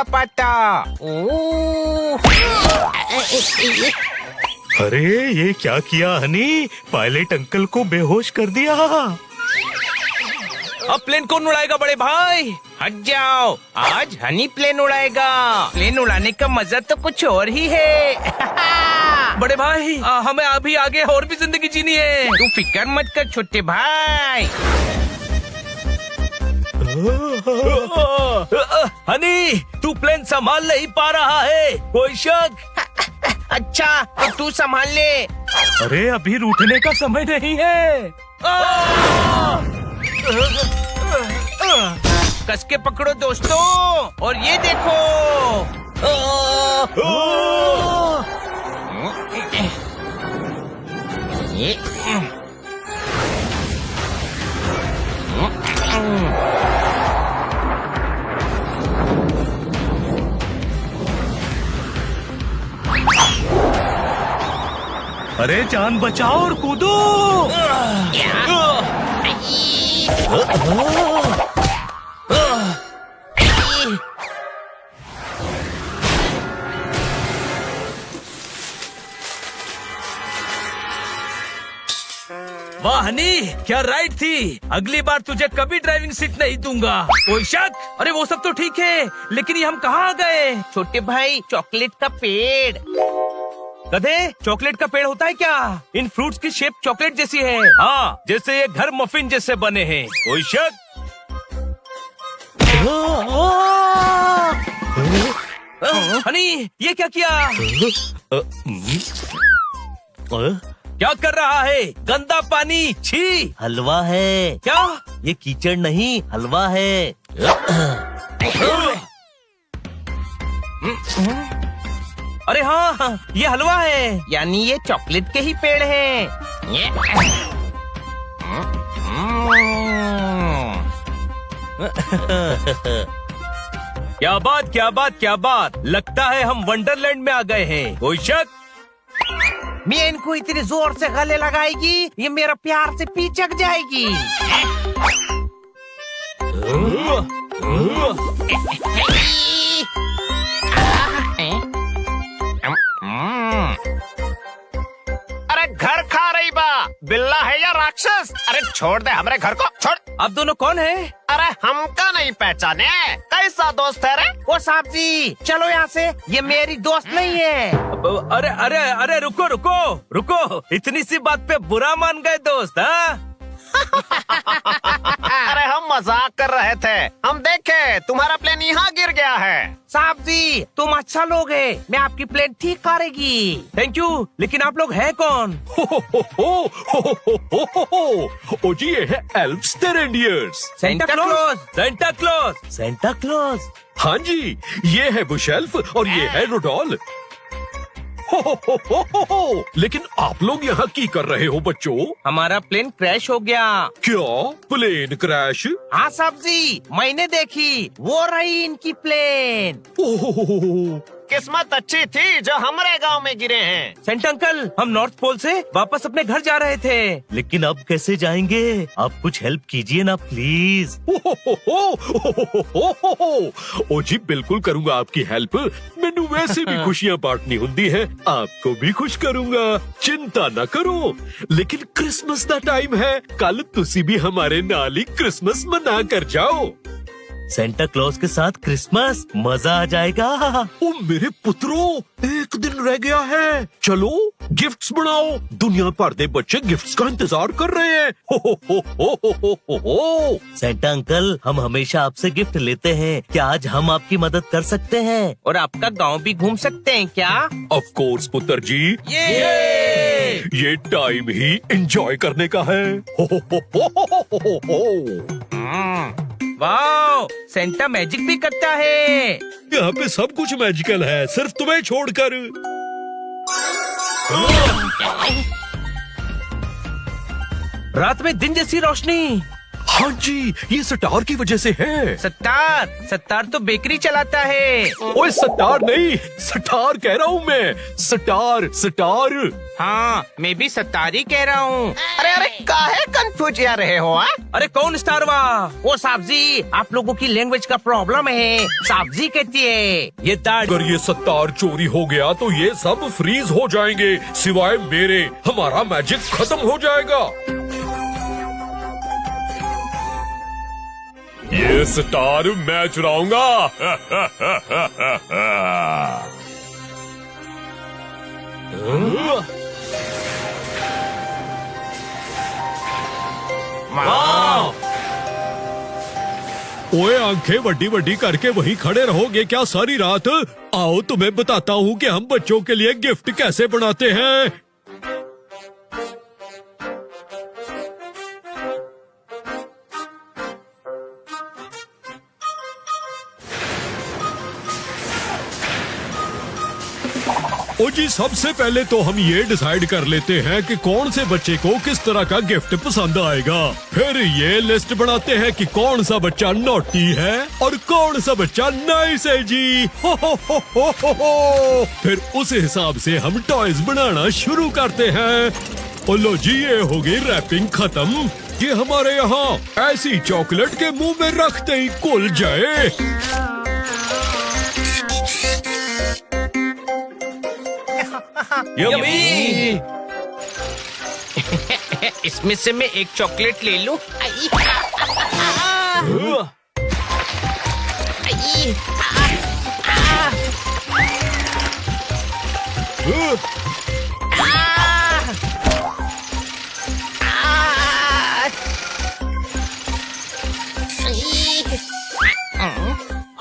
पाता। अरे ये क्या किया हनी, पायलट अंकल को बेहोश कर दिया। अब प्लेन कौन उड़ाएगा बड़े भाई? हट जाओ, आज हनी प्लेन उड़ाएगा। प्लेन उड़ाने का मजा तो कुछ और ही है। बड़े भाई हमें अभी आगे और भी जिंदगी जीनी है। तू फिक्र मत कर छोटे भाई। हनी तू प्लेन संभाल नहीं पा रहा है, कोई शक? अच्छा तो तू संभाल ले। अरे अभी रूठने का समय नहीं है। कस के पकड़ो दोस्तों, और ये देखो। अरे जान बचाओ और कूदो। वाह हनी, क्या राइड थी। अगली बार तुझे कभी ड्राइविंग सीट नहीं दूंगा, कोई शक? अरे वो सब तो ठीक है, लेकिन ये हम कहाँ आ गए? छोटे भाई चॉकलेट का पेड़। गधे, चॉकलेट का पेड़ होता है क्या? इन फ्रूट्स की शेप चॉकलेट जैसी है। हाँ, जैसे ये घर मफिन जैसे बने हैं, कोई शक? हनी ये क्या किया? क्या कर रहा है? गंदा पानी, छी। हलवा है। क्या? ये कीचड़ नहीं, हलवा है। अरे हाँ, ये हलवा है। यानी ये चॉकलेट के ही पेड़ हैं। ये क्या बात, क्या बात, क्या बात। लगता है हम वंडरलैंड में आ गए हैं, कोई शक? मैं इनको इतनी जोर से गले लगाएगी, ये मेरा प्यार से पीछक जाएगी। अरे घर खा रही बा, बिल्ला है या राक्षस? अरे छोड़ दे हमारे घर को, छोड़। आप दोनों कौन है? अरे हमका नहीं पहचाने, कैसा दोस्त है रे? ओ साहब जी चलो यहाँ से, ये मेरी दोस्त नहीं है। अरे अरे अरे रुको रुको रुको, इतनी सी बात पे बुरा मान गए दोस्त? हाँ? अरे हम मजाक कर रहे थे, हम देखे तुम्हारा प्लेन यहाँ गिर गया है। साहब जी तुम अच्छा लोग हैं, मैं आपकी प्लेन ठीक करेगी। थैंक यू, लेकिन आप लोग हैं कौन? ओ जी ये है Alps the reindeers. Santa Claus. Santa Claus. Santa Claus. हाँ जी, ये है बुशेल्फ और ये है रोडोल। हो। लेकिन आप लोग यहाँ की कर रहे हो बच्चों? हमारा प्लेन क्रैश हो गया। क्या प्लेन क्रैश? हाँ साहब जी मैंने देखी, वो रही इनकी प्लेन। ओह, किस्मत अच्छी थी जो हमारे गांव में गिरे हैं। सेंटा अंकल, हम नॉर्थ पोल से वापस अपने घर जा रहे थे। लेकिन अब कैसे जाएंगे? आप कुछ हेल्प कीजिए ना प्लीज। ओ जी बिल्कुल करूंगा आपकी हेल्प। मैंने वैसे भी खुशियां बांटनी होती है, आपको भी खुश करूंगा, चिंता न करो। लेकिन क्रिसमस का टाइम है, कल तुसी भी हमारे नाल ही क्रिसमस मना कर जाओ। सेंटा क्लॉज के साथ क्रिसमस, मजा आ जाएगा। ओ मेरे पुत्रों, एक दिन रह गया है, चलो गिफ्ट्स बनाओ। दुनिया भर दे बच्चे गिफ्ट्स का इंतजार कर रहे हैं। हो। सेंटा अंकल, हम हमेशा आपसे गिफ्ट लेते हैं, क्या आज हम आपकी मदद कर सकते हैं? और आपका गांव भी घूम सकते हैं क्या? ऑफ कोर्स पुत्र जी, ये टाइम ही एंजॉय करने का है। वाह, सेंटा मैजिक भी करता है। यहाँ पे सब कुछ मैजिकल है, सिर्फ तुम्हें छोड़कर। रात में दिन जैसी रोशनी। हाँ जी, ये सटार की वजह से है। सत्तार तो बेकरी चलाता है। ओए सटार नहीं, सटार कह रहा हूँ मैं। सटार। हाँ, मैं भी सत्तार ही कह रहा हूँ। अरे काहे कंफ्यूज या रहे हो? अरे कौन स्टार वो साहब जी, आप लोगों की लैंग्वेज का प्रॉब्लम है। साहब जी कहती है ये दाढ़ी। अगर ये सत्तार चोरी हो गया तो ये सब फ्रीज हो जाएंगे, सिवाय मेरे। हमारा मैजिक खत्म हो जाएगा। ये स्टार मैं चुराऊंगा। ओए आंखें बड्डी बड्डी करके वहीं खड़े रहोगे क्या सारी रात? आओ तुम्हें बताता हूँ कि हम बच्चों के लिए गिफ्ट कैसे बनाते हैं। ओ जी, सबसे पहले तो हम ये डिसाइड कर लेते हैं कि कौन से बच्चे को किस तरह का गिफ्ट पसंद आएगा। फिर ये लिस्ट बनाते हैं कि कौन सा बच्चा नॉटी है और कौन सा बच्चा नाइस है जी। हो। फिर उस हिसाब से हम टॉयज बनाना शुरू करते हैं। ओ लो जी, ये हो गई रैपिंग खत्म। ये हमारे यहाँ ऐसी चॉकलेट के मुंह में रखते ही घुल जाए। यम्मी। इसमें से मैं एक चॉकलेट ले लूं।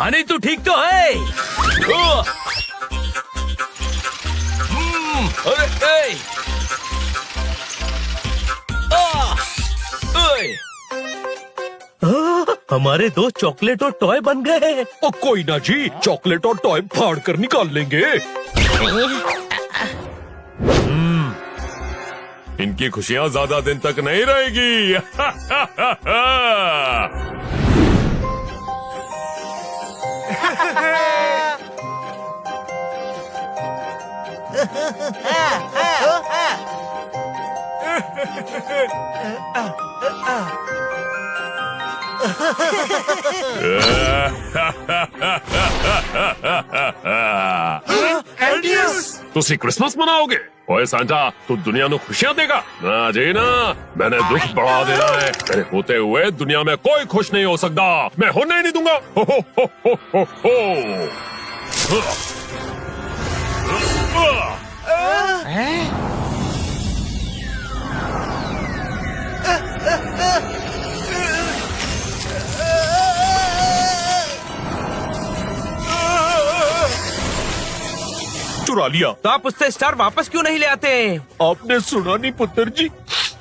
हनी तू ठीक तो है? अरे हमारे दो चॉकलेट और टॉय बन गए। ओ कोई ना जी, चॉकलेट और टॉय फाड़ कर निकाल लेंगे। इनकी खुशियाँ ज्यादा दिन तक नहीं रहेगी। ਤੁਸੀਂ क्रिसमस मनाओगे? ओए सांता, तू दुनिया ਨੂੰ खुशियाँ देगा ना जी ना। मैंने दुख बढ़ा देना है। मेरे होते हुए दुनिया में कोई खुश नहीं हो सकता। मैं होने ही नहीं दूंगा। हो। चुरा लिया। तो आप उससे स्टार वापस क्यों नहीं ले आते? आपने सुना नहीं पुत्र जी,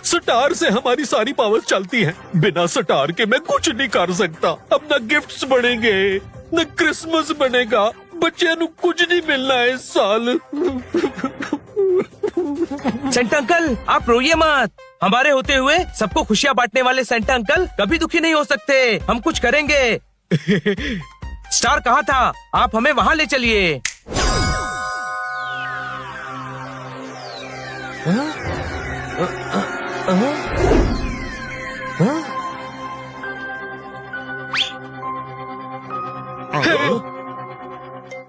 सटार से हमारी सारी पावर्स चलती हैं। बिना सटार के मैं कुछ नहीं कर सकता। अब न गिफ्ट्स बनेंगे न क्रिसमस बनेगा। बच्चे नु कुछ नहीं मिलना है इस साल। सेंटा अंकल, आप रोइए मत। हमारे होते हुए सबको खुशियाँ बांटने वाले सेंटा अंकल कभी दुखी नहीं हो सकते। हम कुछ करेंगे। स्टार कहाँ था? आप हमें वहाँ ले चलिए।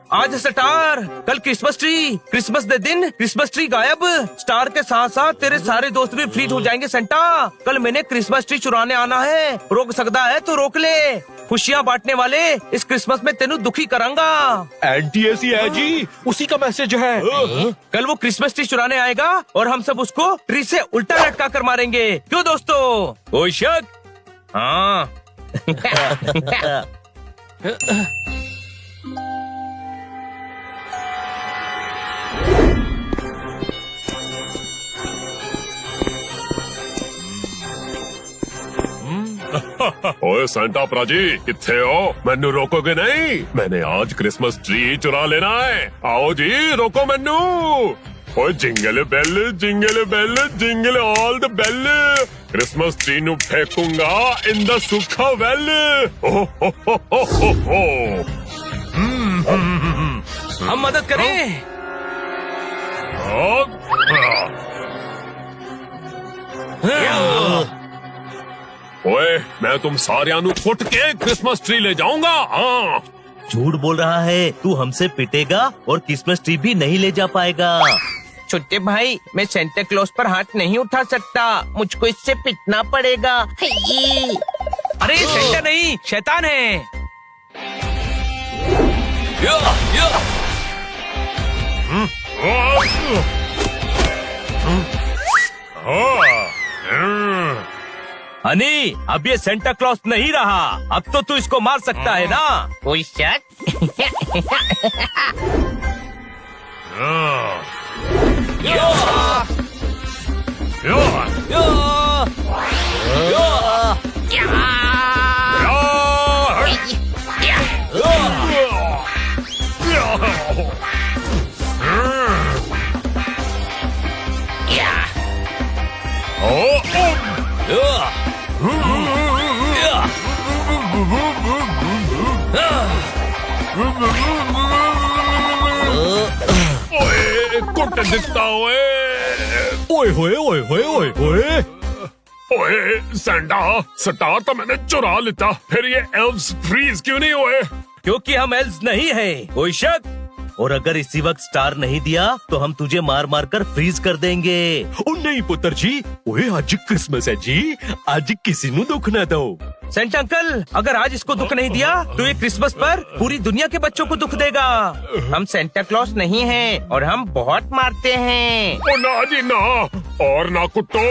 आज स्टार, कल क्रिसमस ट्री, क्रिसमस के दिन क्रिसमस ट्री गायब। स्टार के साथ साथ तेरे सारे दोस्त भी फ्रीज हो जाएंगे सेंटा। कल मैंने क्रिसमस ट्री चुराने आना है। रोक सकता है तो रोक ले। खुशियाँ बांटने वाले इस क्रिसमस में तेनू दुखी करांगा। एंटी ऐसी है जी, उसी का मैसेज है। कल वो क्रिसमस ट्री चुराने आएगा और हम सब उसको ट्री से उल्टा लटका कर मारेंगे। क्यों दोस्तों? कोई शक? हाँ। ओए सांता प्राजी, किथे हो? मैनू रोकोगे नहीं? मैंने आज क्रिसमस ट्री चुरा लेना है। आओ जी, रोको मैनू। ओए jingle bell jingle all the bell Christmas tree नु फेंकूंगा इन द सूखा वेल। हम मदद करें। ओए मैं तुम सारियां नु कुट के क्रिसमस ट्री ले जाऊंगा। हाँ झूठ बोल रहा है, तू हमसे पिटेगा और क्रिसमस ट्री भी नहीं ले जा पाएगा। छोटे भाई, मैं सेंटा क्लॉज पर हाथ नहीं उठा सकता, मुझको इससे पिटना पड़ेगा। अरे सेंटा नहीं, शैतान है। हनी, अब ये सेंटा क्लॉज नहीं रहा, अब तो तू इसको मार सकता है ना। कोई शक? कुट दिखता ओए होए ओए होए ओए होए। ओए सेंटा, स्टार तो मैंने चुरा लेता, फिर ये एल्व्स फ्रीज क्यों नहीं हुए? क्योंकि हम एल्व्स नहीं हैं, कोई शक? और अगर इसी वक्त स्टार नहीं दिया तो हम तुझे मार मार कर फ्रीज कर देंगे। ओ नहीं पुत्र जी, ओए आज क्रिसमस है जी, आज किसी नु दुख ना दो। सेंटा अंकल, अगर आज इसको दुख नहीं दिया तो ये क्रिसमस पर पूरी दुनिया के बच्चों को दुख देगा। हम सेंटा क्लॉज नहीं हैं और हम बहुत मारते हैं। ओ ना जी ना, और ना कुटो,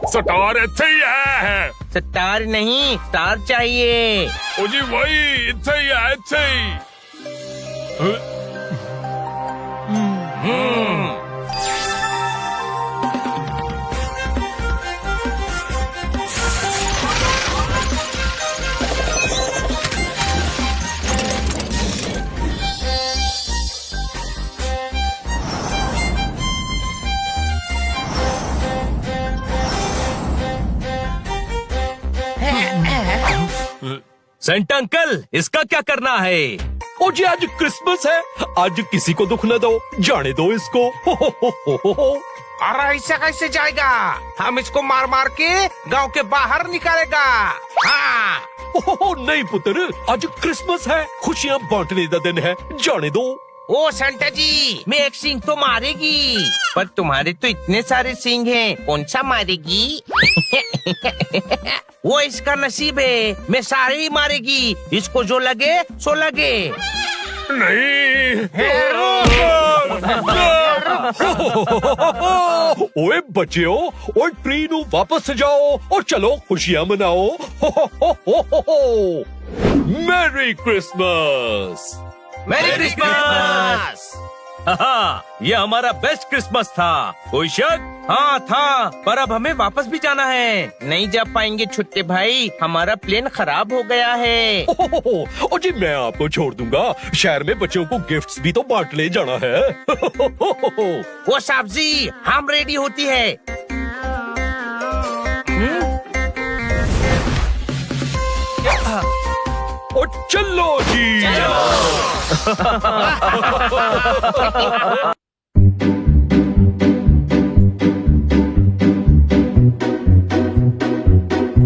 स्टार इत्थे ही है। स्टार नहीं, स्टार चाहिए। ओ जी वही इत्थे ही है, इत्थे ही। सेंटा अंकल, इसका क्या करना है? ओ जी आज क्रिसमस है, आज किसी को दुख न दो, जाने दो इसको। हो। अरे ऐसा कैसे जाएगा? हम इसको मार मार के गांव के बाहर निकालेगा। हाँ। ओहो नहीं पुत्र, आज क्रिसमस है, खुशियाँ बांटने का दिन है, जाने दो। ओ सेंटा जी, मैं एक सींग तो मारेगी, पर तुम्हारे तो इतने सारे सींग हैं, कौन सा मारेगी? वो इसका नसीब है, मैं सारे ही मारेगी, इसको जो लगे सो लगे। नहीं। ओए बच्चों, और ट्री नु वापस जाओ और चलो खुशियाँ मनाओ। Merry Christmas. Merry Christmas. ये हमारा बेस्ट क्रिसमस था, कोई शक? हाँ था, पर अब हमें वापस भी जाना है। नहीं जा पाएंगे छोटे भाई, हमारा प्लेन खराब हो गया है। ओ जी मैं आपको छोड़ दूंगा, शहर में बच्चों को गिफ्ट्स भी तो बांटने जाना है। वो साहब जी, हम रेडी होती है। ओ चलो जी।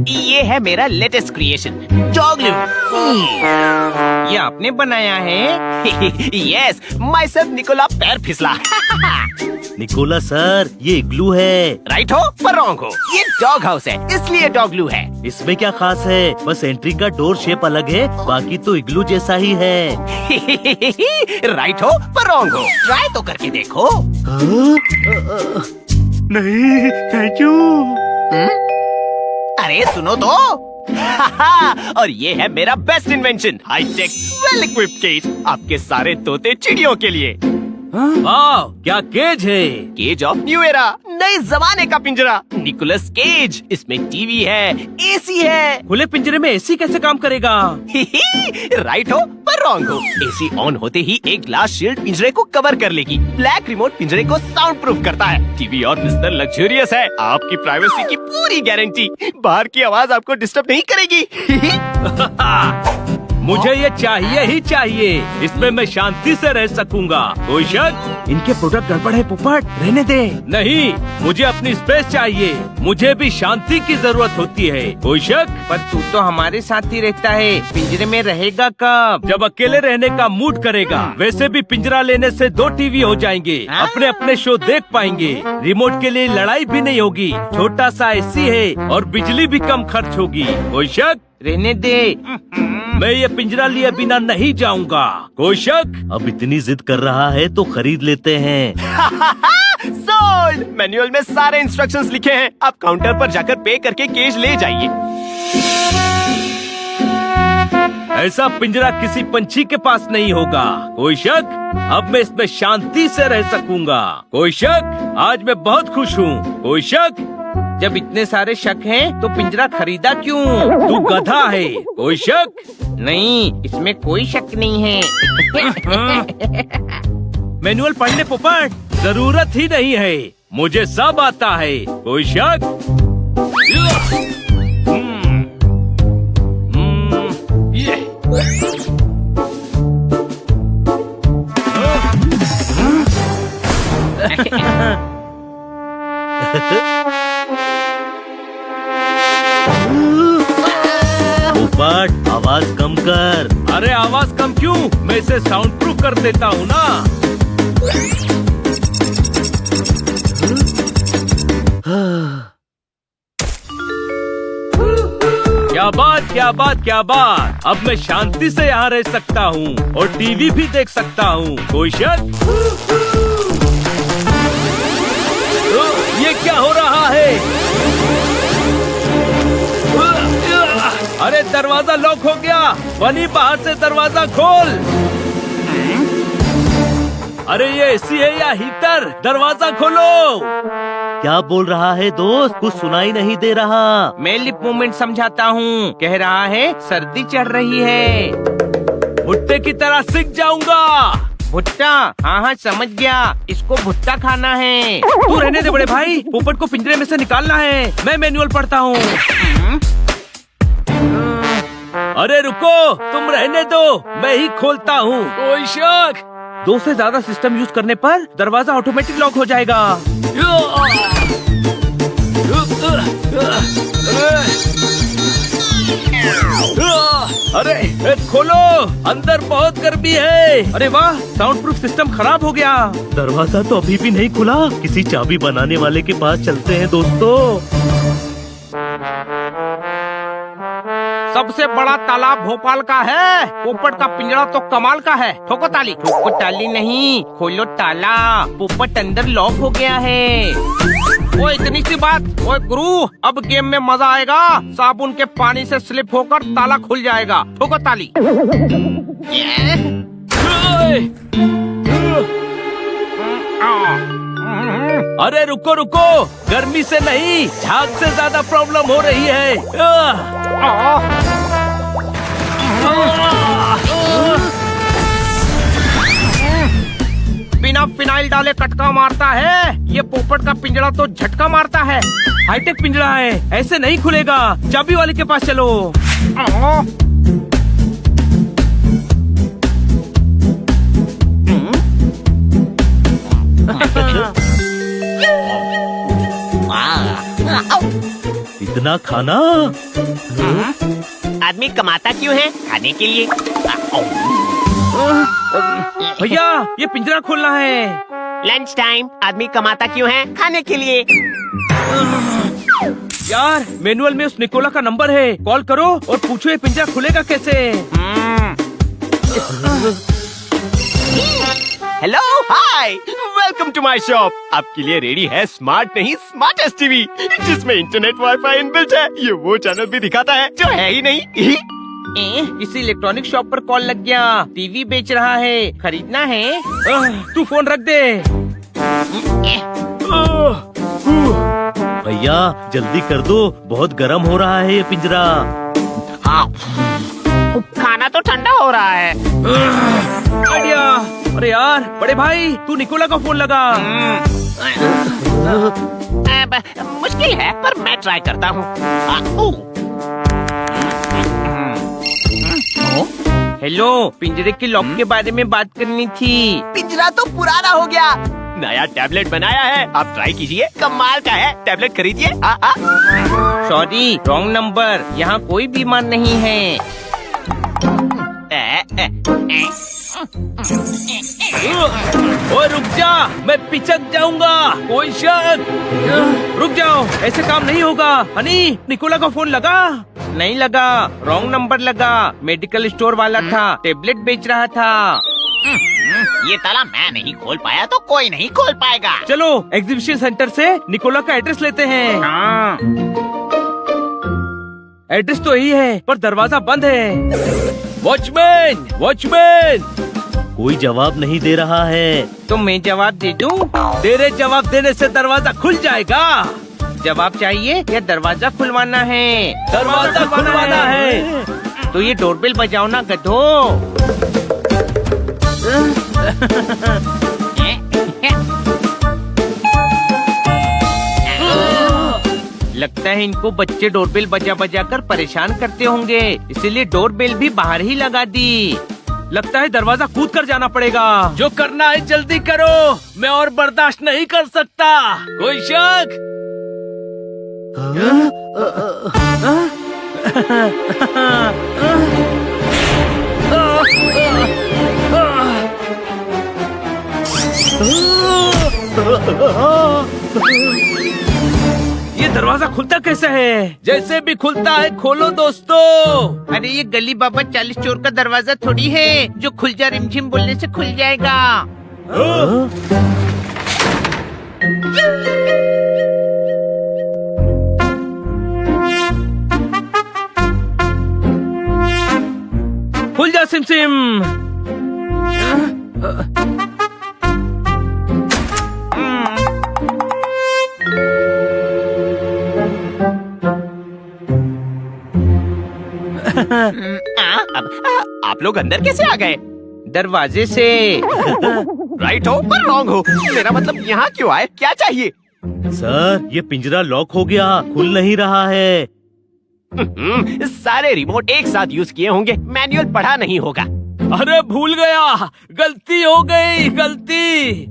ये है मेरा लेटेस्ट क्रिएशन, डॉगलू। ये आपने बनाया है? यस, माय सेल्फ निकोला पैर फिसला। निकोला सर, ये इग्लू है। राइट हो पर रॉन्ग हो, ये डॉग हाउस है, इसलिए डॉगलू है। इसमें क्या खास है? बस एंट्री का डोर शेप अलग है, बाकी तो इग्लू जैसा ही है। राइट हो पर रॉन्ग हो, ट्राई तो करके देखो। नहीं, थैंक यू। अरे सुनो तो। और ये है मेरा best invention, high tech well equipped cage, आपके सारे तोते चिड़ियों के लिए। वाह, क्या केज है। केज ऑफ न्यू एरा, नए जमाने का पिंजरा, निकोलस केज। इसमें टीवी है, एसी है। खुले पिंजरे में एसी कैसे काम करेगा? राइट हो पर रॉन्ग हो। एसी ऑन होते ही एक ग्लास शील्ड पिंजरे को कवर कर लेगी। ब्लैक रिमोट पिंजरे को साउंड प्रूफ करता है। टीवी और बिस्तर लग्जरियस है। आपकी प्राइवेसी की पूरी गारंटी। बाहर की आवाज आपको डिस्टर्ब नहीं करेगी। मुझे ये चाहिए ही चाहिए। इसमें मैं शांति से रह सकूंगा। कोई शक? इनके प्रोडक्ट गड़बड़ है पोपट, रहने दे। नहीं, मुझे अपनी स्पेस चाहिए। मुझे भी शांति की जरूरत होती है। कोई शक? पर तू तो हमारे साथ ही रहता है, पिंजरे में रहेगा कब? जब अकेले रहने का मूड करेगा। वैसे भी पिंजरा लेने से 2 टीवी हो जाएंगे। अपने अपने शो देख पाएंगे। रिमोट के लिए लड़ाई भी नहीं होगी। छोटा सा एसी है और बिजली भी कम खर्च होगी। कोई शक? रहने दे। मैं ये पिंजरा लिए बिना नहीं जाऊंगा। कोई शक? अब इतनी जिद कर रहा है तो खरीद लेते हैं। सोल्ड। मैनुअल में सारे इंस्ट्रक्शंस लिखे हैं। आप काउंटर पर जाकर पे करके केज ले जाइए। ऐसा पिंजरा किसी पंछी के पास नहीं होगा। कोई शक? अब मैं इसमें शांति से रह सकूंगा। कोई शक? आज मैं बहुत खुश हूँ। कोई शक? जब इतने सारे शक हैं, तो पिंजरा खरीदा क्यों? तू गधा है। कोई शक? नहीं, इसमें कोई शक नहीं है। मैनुअल पढ़ ले पोपट। जरूरत ही नहीं है, मुझे सब आता है। कोई शक? पोपट, आवाज कम कर। अरे आवाज कम क्यों? मैं इसे साउंड प्रूफ कर देता हूँ ना। क्या बात, क्या बात, क्या बात। अब मैं शांति से यहाँ रह सकता हूँ और टीवी भी देख सकता हूँ। कोई शक? ये क्या हो रहा है? अरे दरवाजा लॉक हो गया। बनी, बाहर से दरवाजा खोल। अरे ये एसी है या हीटर? दरवाजा खोलो। क्या बोल रहा है दोस्त? कुछ सुनाई नहीं दे रहा। मैं लिप मूवमेंट समझाता हूँ। कह रहा है सर्दी चढ़ रही है। भुट्टे की तरह सीख जाऊंगा। भुट्टा? हाँ हाँ समझ गया, इसको भुट्टा खाना है। तू रहने दे बड़े भाई, पोपट को पिंजरे में से निकालना है। मैं मैनुअल पढ़ता हूँ। अरे रुको, तुम रहने दो, मैं ही खोलता हूँ। कोई शक? 2 से ज्यादा सिस्टम यूज करने पर दरवाजा ऑटोमेटिक लॉक हो जाएगा। अरे खोलो, अंदर बहुत गर्मी है। अरे वाह, साउंड प्रूफ सिस्टम खराब हो गया। दरवाजा तो अभी भी नहीं खुला। किसी चाबी बनाने वाले के पास चलते हैं दोस्तों। सबसे बड़ा तालाब भोपाल का है। पोपट का पिंजरा तो कमाल का है। ठोको ताली। ठोको ताली नहीं, खोलो ताला। पोपट अंदर लॉक हो गया है। वो इतनी सी बात। ओए गुरु, अब गेम में मजा आएगा। साबुन के पानी से स्लिप होकर ताला खुल जाएगा। ठोको ताली। अरे रुको रुको, गर्मी से नहीं, झाग से ज्यादा प्रॉब्लम हो रही है। बिना फिनाइल डाले कटका मारता है। ये पोपट का पिंजरा तो झटका मारता है। हाईटेक पिंजरा है, ऐसे नहीं खुलेगा। चाबी वाले के पास चलो। इतना खाना? आदमी कमाता क्यों है? खाने के लिए। भैया, ये पिंजरा खोलना है। Lunch time. आदमी कमाता क्यों है? खाने के लिए। यार, मैनुअल में उस निकोला का नंबर है। कॉल करो और पूछो ये पिंजरा खुलेगा कैसे। Hello, hi, welcome to my shop. आपके लिए रेडी है स्मार्ट नहीं स्मार्टेस्ट टीवी, जिसमें इंटरनेट वाईफाई इनबिल्ट है। ये वो चैनल भी दिखाता है जो है ही नहीं। किसी इलेक्ट्रॉनिक शॉप पर कॉल लग गया। टीवी बेच रहा है, खरीदना है। तू फोन रख दे। भैया जल्दी कर दो, बहुत गर्म हो रहा है ये पिंजरा। हाँ, खाना तो ठंडा हो रहा है। आइडिया। अरे यार बड़े भाई, तू निकोला का फोन लगा। अब मुश्किल है पर मैं ट्राई करता हूँ। हेलो, पिंजरे के लॉक के बारे में बात करनी थी। पिंजरा तो पुराना हो गया, नया टैबलेट बनाया है, आप ट्राई कीजिए, कमाल का है। टैबलेट खरीदिए। सॉरी, रॉन्ग नंबर, यहाँ कोई बीमार नहीं है। ओए रुक जा, मैं पिचक जाऊंगा। कोई शक? रुक जाओ, ऐसे काम नहीं होगा। हनी, निकोला का फोन लगा? नहीं लगा, रॉन्ग नंबर लगा। मेडिकल स्टोर वाला था, टेबलेट बेच रहा था। ये ताला मैं नहीं खोल पाया तो कोई नहीं खोल पाएगा। चलो एग्जीबिशन सेंटर से निकोला का एड्रेस लेते हैं। हाँ। एड्रेस तो यही है पर दरवाजा बंद है। वॉचमैन, वॉचमैन, कोई जवाब नहीं दे रहा है। तो मैं जवाब दे दूं? तेरे जवाब देने से दरवाजा खुल जाएगा। जवाब चाहिए या दरवाजा खुलवाना है? दरवाजा खुलवाना है। तो ये डोरबेल बजाओ ना गधो। लगता है इनको बच्चे डोरबेल बजा बजा कर परेशान करते होंगे, इसीलिए डोरबेल भी बाहर ही लगा दी। लगता है दरवाजा कूद कर जाना पड़ेगा। जो करना है जल्दी करो, मैं और बर्दाश्त नहीं कर सकता। कोई शक? ये दरवाजा खुलता कैसे है? जैसे भी खुलता है खोलो दोस्तों। अरे ये गली बाबा 40 चोर का दरवाजा थोड़ी है जो खुल जा रिमझिम बोलने से खुल जाएगा। खुल जा सिमसिम। अब आप लोग अंदर कैसे आ गए? दरवाजे से। राइट हो पर रॉन्ग हो। मेरा मतलब यहाँ क्यों आए, क्या चाहिए? सर ये पिंजरा लॉक हो गया, खुल नहीं रहा है। सारे रिमोट एक साथ यूज किए होंगे, मैनुअल पढ़ा नहीं होगा। अरे भूल गया, गलती हो गई, गलती।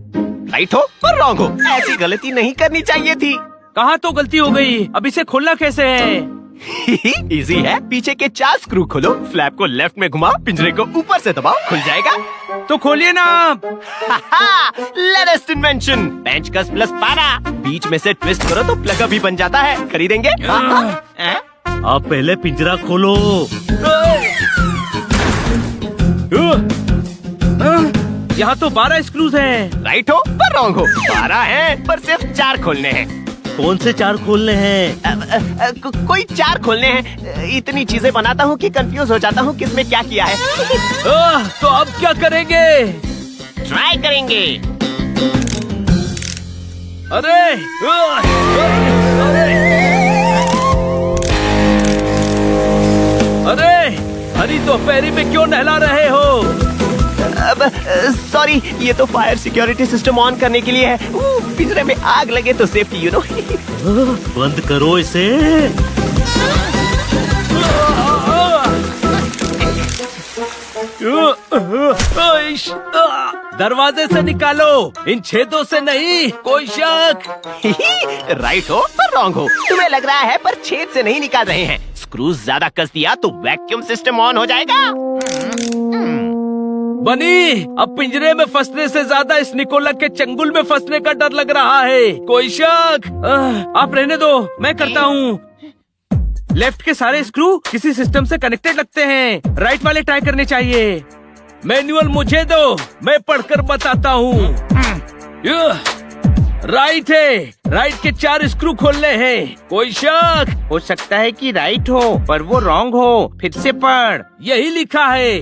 राइट हो पर रॉन्ग हो, ऐसी गलती नहीं करनी चाहिए थी। कहाँ तो गलती हो गई, अब इसे खोलना कैसे है? इजी है, पीछे के 4 स्क्रू खोलो, फ्लैप को लेफ्ट में घुमाओ, पिंजरे को ऊपर से दबाओ, खुल जाएगा। तो खोलिए ना। लेटेस्ट इन्वेंशन, पेंचकस प्लस पारा। बीच में से ट्विस्ट करो तो प्लग भी बन जाता है। खरीदेंगे? आप पहले पिंजरा खोलो। यहाँ तो 12 स्क्रूज हैं। राइट हो पर रॉन्ग हो, 12 हैं पर सिर्फ 4 खोलने हैं। कौन से 4 खोलने हैं? कोई 4 खोलने हैं। इतनी चीजें बनाता हूँ कि कंफ्यूज हो जाता हूँ किसमें क्या किया है। तो अब क्या करेंगे? ट्राई करेंगे। अरे अरे हरी दोपहरी में क्यों नहला रहे हो? अब सॉरी, ये तो फायर सिक्योरिटी सिस्टम ऑन करने के लिए है। पिंजरे में आग लगे तो सेफ्टी, यू नो। बंद करो इसे। दरवाजे से निकालो, इन छेदों से नहीं। कोई शक? राइट हो पर रॉन्ग हो, तुम्हें लग रहा है पर छेद से नहीं निकाल रहे हैं। स्क्रूज ज्यादा कस दिया तो वैक्यूम सिस्टम ऑन हो जाएगा। बनी, अब पिंजरे में फंसने से ज्यादा इस निकोला के चंगुल में फंसने का डर लग रहा है। कोई शक? आप रहने दो, मैं करता हूँ। लेफ्ट के सारे स्क्रू किसी सिस्टम से कनेक्टेड लगते हैं, राइट वाले ट्राई करने चाहिए। मैनुअल मुझे दो, मैं पढ़कर बताता हूँ। राइट है, राइट के 4 स्क्रू खोलने हैं। कोई शक? हो सकता है कि राइट हो पर वो रॉन्ग हो। फिर से पढ़। यही लिखा है।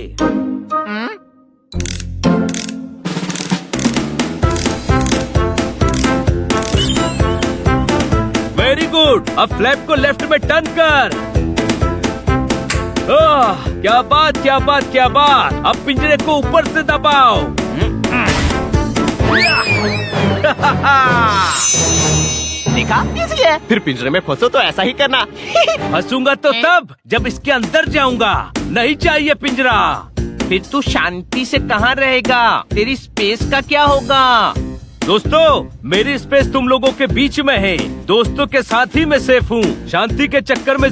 Very good. अब फ्लैप को लेफ्ट में टर्न कर। क्या बात, क्या बात, क्या बात। अब पिंजरे को ऊपर से दबाओ। देखा, इजी है। फिर पिंजरे में फंसो तो ऐसा ही करना। फंसूंगा तो तब जब इसके अंदर जाऊंगा। नहीं चाहिए पिंजरा। फिर तू शांति से कहाँ रहेगा? तेरी स्पेस का क्या होगा? दोस्तों, मेरी स्पेस तुम लोगों के बीच में है। दोस्तों के साथ ही मैं सेफ हूँ। शांति के चक्कर में